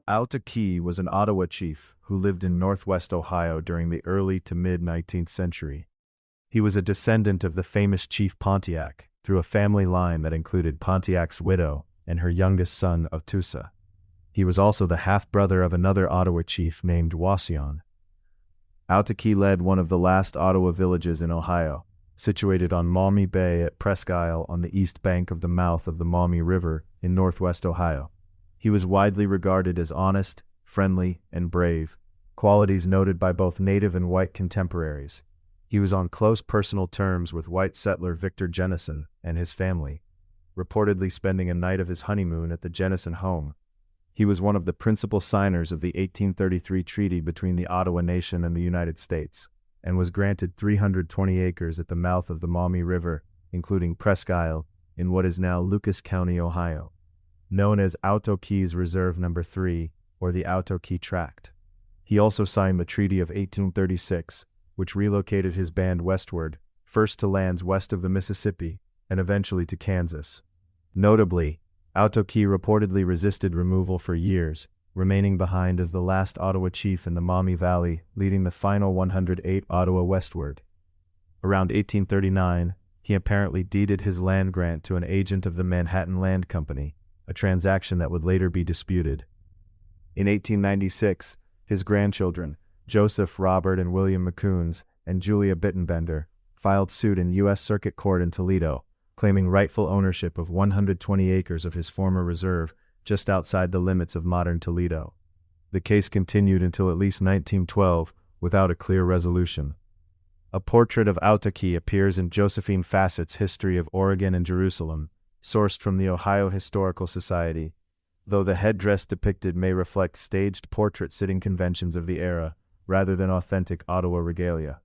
Autokee was an Ottawa chief who lived in northwest Ohio during the early to mid-19th century. He was a descendant of the famous Chief Pontiac through a family line that included Pontiac's widow and her youngest son, Otusa. He was also the half-brother of another Ottawa chief named Wasion. Autokee led one of the last Ottawa villages in Ohio, situated on Maumee Bay at Presque Isle on the east bank of the mouth of the Maumee River in northwest Ohio. He was widely regarded as honest, friendly, and brave, qualities noted by both native and white contemporaries. He was on close personal terms with white settler Victor Jennison and his family, reportedly spending a night of his honeymoon at the Jennison home. He was one of the principal signers of the 1833 treaty between the Ottawa Nation and the United States, and was granted 320 acres at the mouth of the Maumee River, including Presque Isle, in what is now Lucas County, Ohio, known as Autokee's Reserve No. 3, or the Autokee Tract. He also signed the Treaty of 1836, which relocated his band westward, first to lands west of the Mississippi, and eventually to Kansas. Notably, Autokee reportedly resisted removal for years, remaining behind as the last Ottawa chief in the Maumee Valley, leading the final 108 Ottawa westward. Around 1839, he apparently deeded his land grant to an agent of the Manhattan Land Company, a transaction that would later be disputed. In 1896, his grandchildren, Joseph, Robert, and William McCoons, and Julia Bittenbender, filed suit in U.S. Circuit Court in Toledo, claiming rightful ownership of 120 acres of his former reserve just outside the limits of modern Toledo. The case continued until at least 1912, without a clear resolution. A portrait of Autokee appears in Josephine Fassett's History of Oregon and Jerusalem, sourced from the Ohio Historical Society, though the headdress depicted may reflect staged portrait-sitting conventions of the era, rather than authentic Ottawa regalia.